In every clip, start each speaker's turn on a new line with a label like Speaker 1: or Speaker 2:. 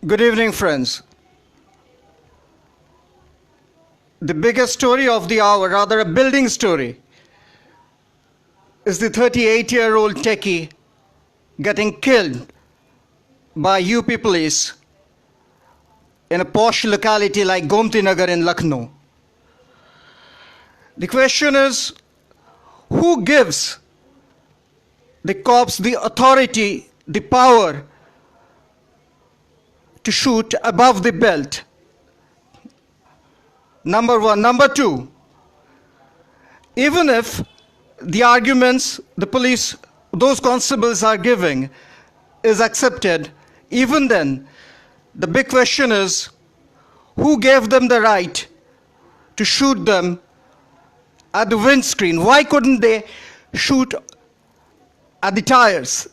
Speaker 1: Good evening, friends. The biggest story of the hour, rather a building story, is the 38-year-old techie getting killed by UP police in a posh locality like Gomti Nagar in Lucknow. The question is, who gives the cops the authority, the power to shoot above the belt? Number one. Number two, even if the arguments the police, those constables are giving is accepted, even then, the big question is, who gave them the right to shoot them at the windscreen? Why couldn't they shoot at the tires?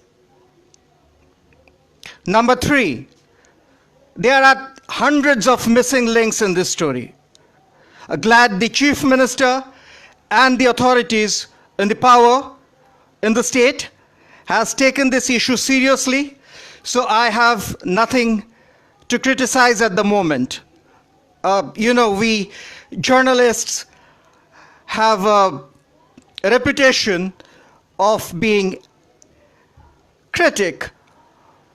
Speaker 1: Number three, there are hundreds of missing links in this story. Glad the Chief Minister and the authorities in the power in the state has taken this issue seriously, so I have nothing to criticize at the moment. We journalists have a reputation of being critic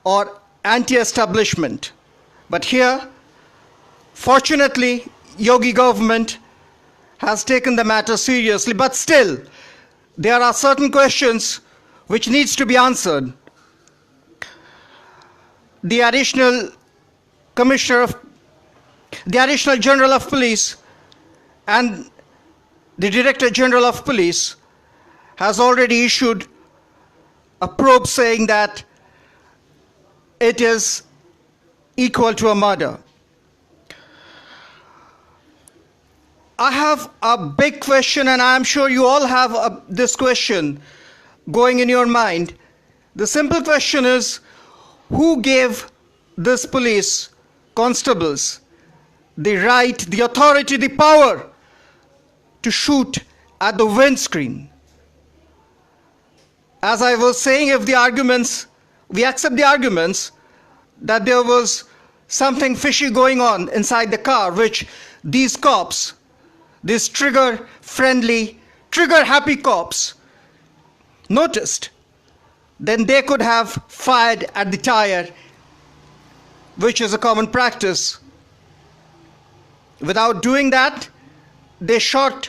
Speaker 1: or anti-establishment. But here, fortunately, Yogi government has taken the matter seriously, but still, there are certain questions which needs to be answered. The additional General of Police and the Director General of Police has already issued a probe saying that it is equal to a murder. I have a big question, and I'm sure you all have this question going in your mind. The simple question is, who gave this police constables the right, the authority, the power to shoot at the windscreen? As I was saying, if we accept the arguments that there was something fishy going on inside the car, which these cops, these trigger-friendly, trigger-happy cops noticed, then they could have fired at the tire, which is a common practice. Without doing that, they shot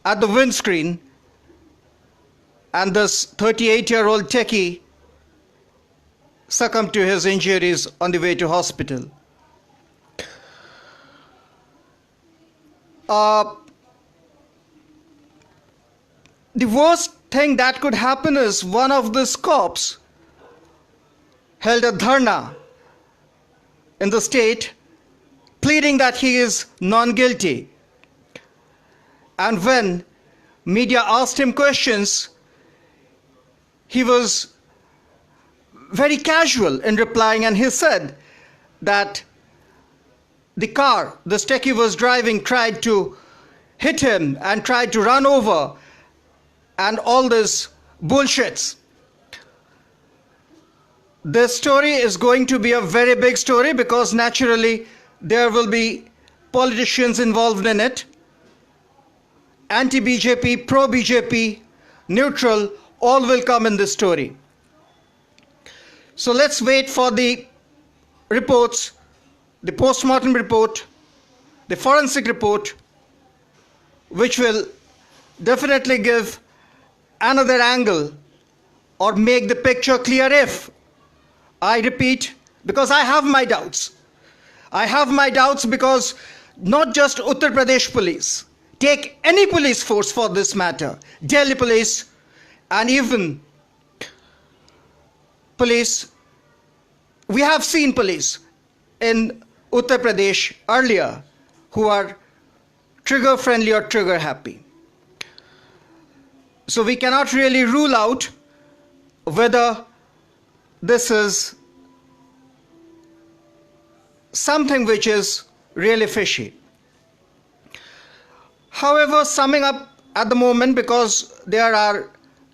Speaker 1: at the windscreen, and this 38-year-old techie succumbed to his injuries on the way to hospital. The worst thing that could happen is one of these cops held a dharna in the state pleading that he is non-guilty. And when media asked him questions, he was very casual in replying, and he said that the car this techie was driving tried to hit him and tried to run over, and all this bullshits. This story is going to be a very big story because naturally there will be politicians involved in it. Anti-BJP, pro-BJP, neutral, all will come in this story. So let's wait for the reports, the post-mortem report, the forensic report, which will definitely give another angle or make the picture clear. If I repeat, because I have my doubts. I have my doubts because not just Uttar Pradesh police, take any police force for this matter, Delhi police and even police. We have seen police in Uttar Pradesh earlier who are trigger friendly or trigger happy. So we cannot really rule out whether this is something which is really fishy. However, summing up at the moment, because there are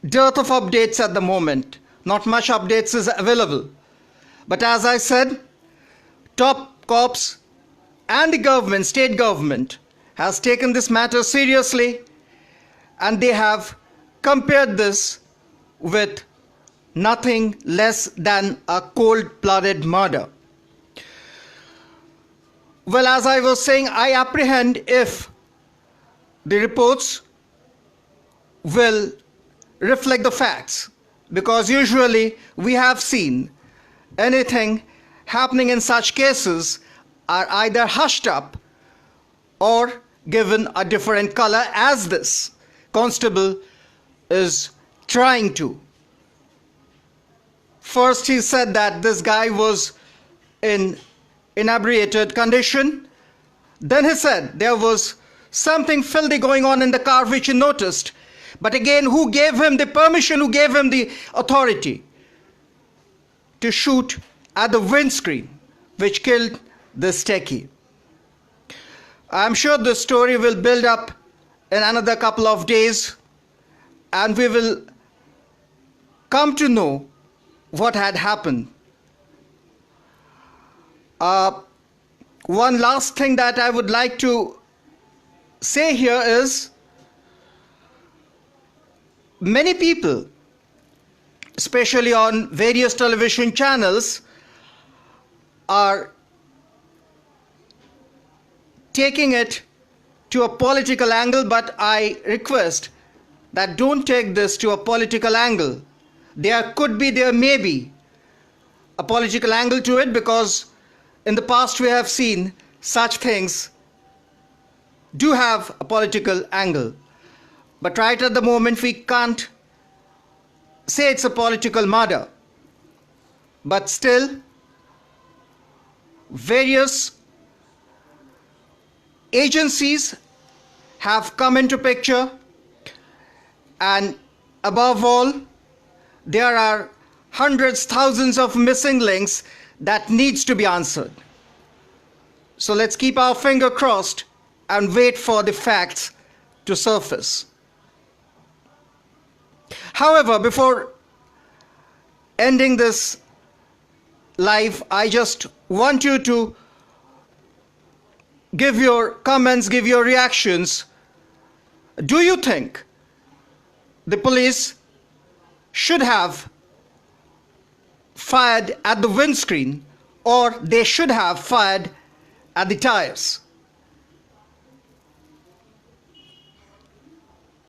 Speaker 1: dearth of updates at the moment, not much updates is available. But as I said, top cops and the government, state government, has taken this matter seriously, and they have compared this with nothing less than a cold-blooded murder. Well, as I was saying, I apprehend if the reports will reflect the facts, because usually we have seen anything happening in such cases are either hushed up or given a different color, as this constable is trying to. First he said that this guy was in inebriated condition. Then he said there was something filthy going on in the car which he noticed. But again, who gave him the permission, who gave him the authority to shoot at the windscreen which killed this tecchie? I'm sure the story will build up in another couple of days, and we will come to know what had happened. One last thing that I would like to say here is, many people, especially on various television channels, are taking it to a political angle, but I request that don't take this to a political angle. There may be a political angle to it, because in the past we have seen such things do have a political angle. But right at the moment we can't say it's a political murder. But still, various agencies have come into picture, and above all, there are hundreds, thousands of missing links that needs to be answered. So let's keep our finger crossed and wait for the facts to surface. However, before ending this live, I just want you to give your comments, give your reactions. Do you think the police should have fired at the windscreen, or they should have fired at the tires?